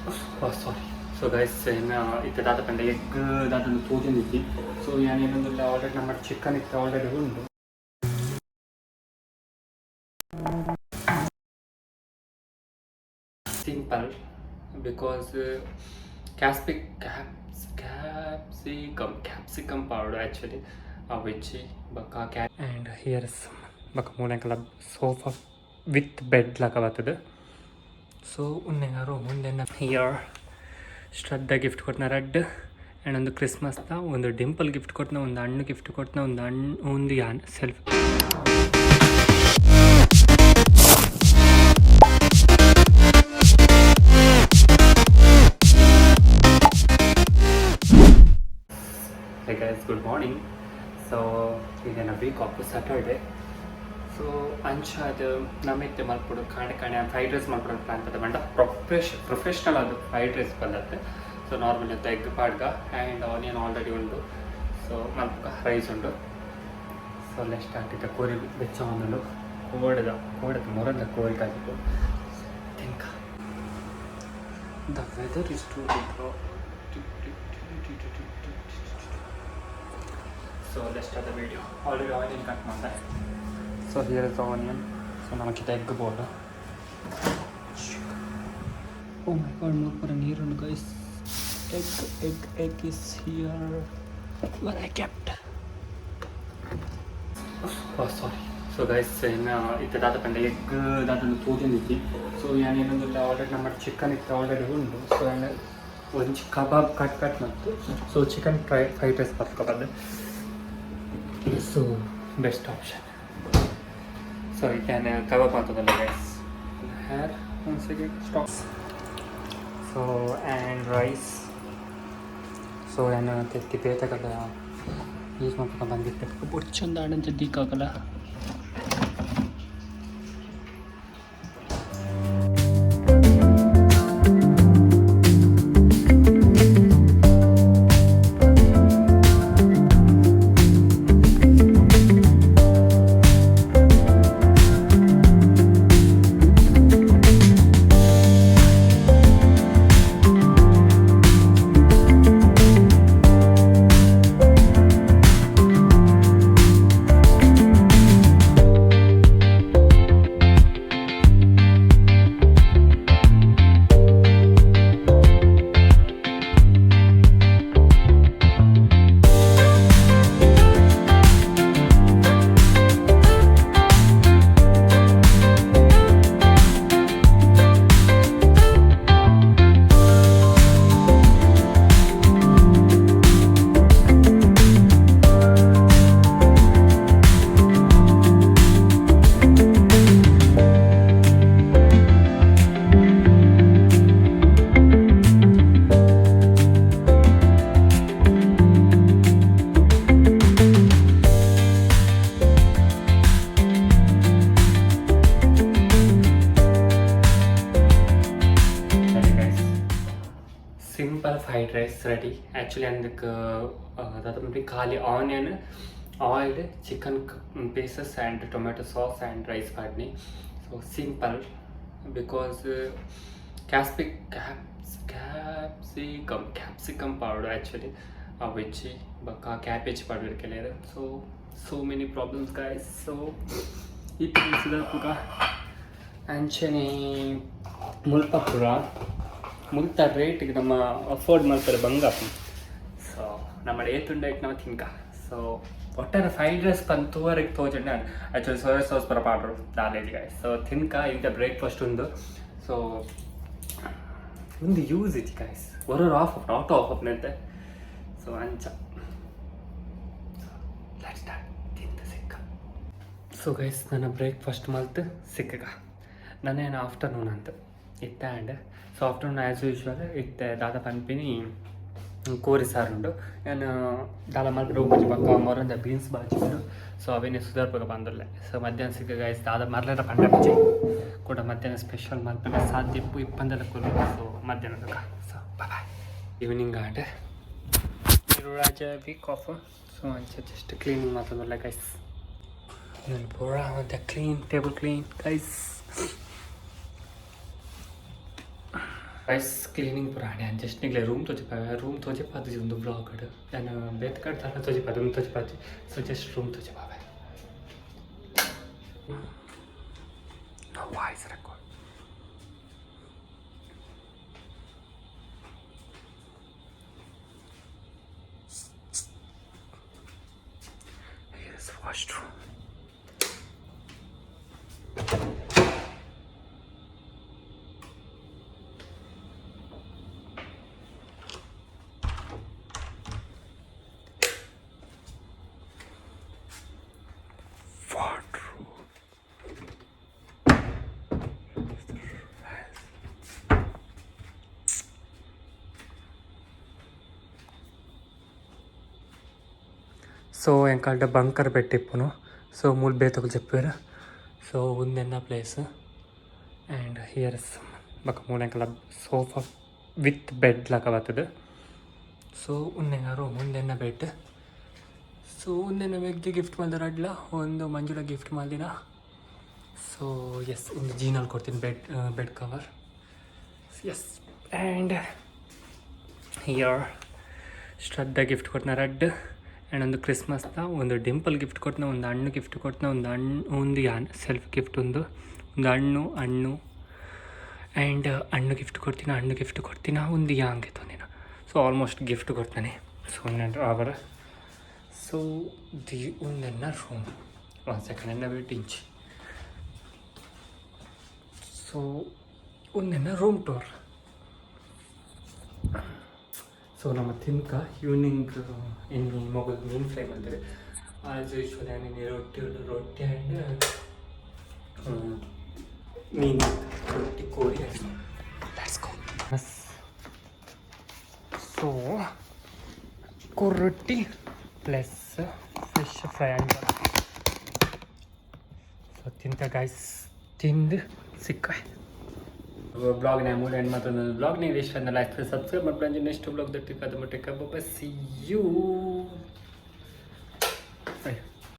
Oh, sorry. So guys, इथे दादा पण एक दादा तोजन दिली. So याने नंतर ऑर्डर नंबर चिकन इथे order उंडु. Simple because capsicum powder actually which baka cat and here is baka molecular sofa with bed laka batade. So unnenga room undenna here Shraddha gift ಕೊಟ್ಟನ ರೆಡ್ ಆ್ಯಂಡ್ ಒಂದು ಕ್ರಿಸ್ಮಸ್ನ ಒಂದು Dimple gift ಕೊಟ್ಟನ ಒಂದು ಹಣ್ಣು gift ಕೊಟ್ಟನ ಒಂದು ಯಾನ್ self Hey guys, good morning. So ಇದನ್ನ weak of Saturday. So ಅಂಚಾದ ನಮಗೆ ಮಲ್ಪಡು ಕಾಣೆ ಫ್ರೈಡ್ ರೈಸ್ ಮಾಡ್ಕೊಡೋ ಪ್ಲಾನ್ ಪದ ಬಂಡ ಪ್ರೊಫೆಷ್ನಲ್ ಅದು ಫ್ರೈಡ್ ರೈಸ್ ಬಂದತ್ತೆ. ಸೊ ನಾರ್ಮಲ್ ಅಂತ ಎಗ್ ಪಾಡ್ಗ ಆ್ಯಂಡ್ ಆನಿಯನ್ ಆಲ್ರೆಡಿ ಉಂಟು. ಸೊ ಮಲ್ಪಕ ರೈಸ್ ಉಂಟು. ಸೊ ಲೆಟ್ ಸ್ಟಾರ್ಟ್ ಇದ್ದ ಕೋರಿ ಬೆಚ್ಚ ಒಂದು ಕೋಡದ ಮೊರದ ಕೋರಿ ಕಾಯ್ತು think the weather is too bro. So let's start the video. Already onion cut manda. So here is the onion. So namaki egg board. Oh my god, more for a near guys. Egg is here. Where I kept. Oh sorry. So guys, इथे दादा पण egg दादा तोजन दिली. So याने नंतर order number chicken इथे order उंडु. So याने ಒಂಚ ಕಬಾಬ್ ಕಟ್ ಮತ್ತು ಸೊ ಚಿಕನ್ ಫ್ರೈಡ್ ರೈಸ್ ಮಾಡ್ಕೊಬಾರ್ದು. So best option. ಸೊ ಈ ಕ್ಯಾನ್ ಕಬಾಬ್ ಮಾಡ್ತದಲ್ಲ ಗೈಸ್ ಹೇರ್ ಒಂದು second stop. So and rice. So ಏನು ತೆತ್ತಿ ಬೇತಾಗಲ್ಲ ಯೂಸ್ ಮಾಡ್ಕೊಂಡು ಬಂದಿಟ್ಟು ಬುಚ್ಚೊಂದು ಆಡಂತ ದಿಕ್ಕಾಗಲ್ಲ. Simple fried rice ready. Actually ಅದಕ್ಕೆ ಅದಾದ ಖಾಲಿ onion oil chicken pieces and tomato sauce and rice ಪಾಡ್ನಿ. So simple because capsicum powder actually which ಬಕ್ಕ ಕ್ಯಾಬೇಜ್ ಪೌಡರ್ ಕೆಲವರು. So many problems guys. So ಇದು ಸುಧಾಪುಗ ಅಂಚನೆ ಮುಲ್ಪಪುರ ಮುಲ್ತ ರೇಟಿಗೆ ನಮ್ಮ ಅಫೋರ್ಡ್ ಮಾಡ್ತಾರೆ ಬಂಗಾಪ. ಸೊ ನಮ್ಮ ಏತುಂಡ ಇಟ್ಟು ನಾವು ತಿನ್ಕ. ಸೊ ಒಟ್ಟಾರೆ ಫ್ರೈಡ್ ರೈಸ್ ಪಂತುವರೆಗೆ ತೋಜಂಡೆ ಆ್ಯಕ್ಚುಲಿ ಸೋಯಾ ಸಾಸ್ ಬರ ಪಾಡ್ರು ದಾಲೇಜ್ ಗಾಯ್. ಸೊ ತಿನ್ಕ ಇಂಥ ಬ್ರೇಕ್ಫಾಸ್ಟ್ ಒಂದು. ಸೊ ಒಂದು ಯೂಸ್ ಇತ್ತು ಗಾಯ್ಸ್ ಹೊರ ಆಫ್ ಅಪ್ನಂತೆ. ಸೊ ಅಂಚ ಲೆಟ್ಸ್ ಸ್ಟಾರ್ಟ್ ತಿಂತ ಸಿಕ್ಕ. ಸೊ ಗೈಸ್ ನನ್ನ ಬ್ರೇಕ್ಫಾಸ್ಟ್ ಮಲ್ತು ಸಿಕ್ಕಗ ನಾನೇನು ಆಫ್ಟರ್ನೂನ್ ಅಂತ ಇತ್ತ and so afternoon as usual ಇತ್ತೆ ದಾದ ಪನ್ಪಿನಿ ಕೋರಿ ಸಾರುಂಡು. ನಾನು ದಾಲ ಮಲ್ಪಡು ಉಪ್ಪು ಪಕ್ಕ ಮೊರಂದ ಬೀನ್ಸ್ ಬಾಜಿ ಉಂಡು. ಸೊ ಅವೇನೇ ಸುಧಾರ್ಪಗ ಬಂದಲ್ಲ. ಸೊ ಮಧ್ಯಾಹ್ನ ಸಿಕ್ಕ ಗಾಯ್ಸ್ ದಾದ ಮರ್ಲೆಲ್ಲ ಪಂಡ ಬಜ್ಜಿ ಕೂಡ ಮಧ್ಯಾಹ್ನ ಸ್ಪೆಷಲ್ ಮಲ್ಪನೆ ಸಾಧ್ಯ ಇಪ್ಪಂದೆಲ್ಲ ಕೊಲ್ಲ. ಸೊ ಮಧ್ಯಾಹ್ನದ ಸೊ ಬಾಯ್ ಈವ್ನಿಂಗ್ ಆಟ ರಾಜ ವೀಕ್ ಆಫ್. ಸೊ ಅಂಚ ಜಸ್ಟ್ ಕ್ಲೀನಿಂಗ್ ಮಾತಾಡಲ್ಲ ಗೈಸ್. ನಾನು ಪೂರ ಮತ್ತು clean table clean guys. Rice cleaning ಪುರಾಣೆ ಜಸ್ಟ್ ನಿಗ್ಲೆ ರೂಮ್ ತೋಜಿಪಾವೆ ರೂಮ್ ತೋಜಿಪಾದು ಒಂದು ಬ್ಲಾಗ್ ನಾನು ಬೇತ್ ಕಡ್ತಾನ ತೋಜಿಪಾದು ಒಂದು ತೋಜಿಪಾದು ಸೊ ಜಸ್ಟ್ ರೂಮ್ ತೋಜಿಪಾವೆ no voice record here is washroom so ఎంకాల్ట బంకర్ పెట్టిప్పును సో మూడు బేతకులు చెప్పారు సో ఉందన్న ప్లేస్ అండ్ హియర్ ఒక మూడు ఎంకల సోఫా విత్ బెడ్ లాగా ಬರ್ತದೆ ಸೊ ಒಂದೆನ ರೂಮ್ ಒಂದೆನ ಬೆಡ್ ಸೊ ಒಂದೆನ ವ್ಯಕ್ತಿ ಗಿಫ್ಟ್ ಮಾಡಿದಾರೆ ಅಡ್ಲ ಒಂದು ಮಂಜುಳ ಗಿಫ್ಟ್ ಮಾಡಿನ ಸೊ ಎಸ್ ಒಂದು ಜೀನಲ್ಲಿ ಕೊಡ್ತೀನಿ bed cover yes and here Shraddha gift ಕೊಟ್ಟಿನ ರೆಡ್ ಆ್ಯಂಡ್ ಒಂದು ಕ್ರಿಸ್ಮಸ್ನ ಒಂದು ಡಿಂಪಲ್ ಗಿಫ್ಟ್ ಕೊಟ್ಟಿನ ಒಂದು ಹಣ್ಣು ಗಿಫ್ಟ್ ಕೊಟ್ಟಿನ ಒಂದು ಸೆಲ್ಫ್ ಗಿಫ್ಟ್ ಒಂದು ಹಣ್ಣು ಆ್ಯಂಡ್ ಹಣ್ಣು ಗಿಫ್ಟ್ ಕೊಡ್ತೀನಿ ಒಂದು ಯಾಂಗಿತ್ತು ನೀನು ಸೊ ಆಲ್ಮೋಸ್ಟ್ ಗಿಫ್ಟ್ ಕೊಡ್ತಾನೆ ಸೊ ನಾನು ಅವರ ಸೊ ದಿ ಒಂದೆನ್ನ ರೂಮ್ 1 ಸೆಕೆಂಡ್ ಎನ್ನ ವೇಟಿಂಚ್ ಸೊ ಒಂದೆನ್ನ ರೂಮ್ ಟೂರ್ ಸೊ ನಮ್ಮ ತಿನ್ಕ ಈವ್ನಿಂಗ್ ಇನ್ನು ಮೊಗಲ್ ಮೀನು ಫ್ರೈ ಮಾಡ್ತಾರೆ ಆಸ್ ಯೂಶ್ವಲಿ ನಾನು ರೊಟ್ಟಿ ಆ್ಯಂಡ್ ಮೀನು ರೊಟ್ಟಿ ಕೋಳಿ ಲೆಟ್ಸ್ ಗೋ ಸೊ ರೊಟ್ಟಿ plus fish fry and so ತಿಂತ ಗೈಸ್ ತಿಂದು ಸಿಕ್ಕ ಬ್ಲಾಗ್ ಮೂಡ್ ಎಂಡ್ ಮಾತ್ರ ಬ್ಲಾಗ್ ನೀವು ಇಷ್ಟ ಲೈಕ್ ಸಬ್ಸ್ಕ್ರೈಬ್ ಮಾಡ್ಕೊಂಡು ನೆಕ್ಸ್ಟ್ ಬ್ಲಾಗ್ ದಟ್ಟಿ ಕದ ಮಟ್ಟಕ್ಕೆ ಸಿ ಯು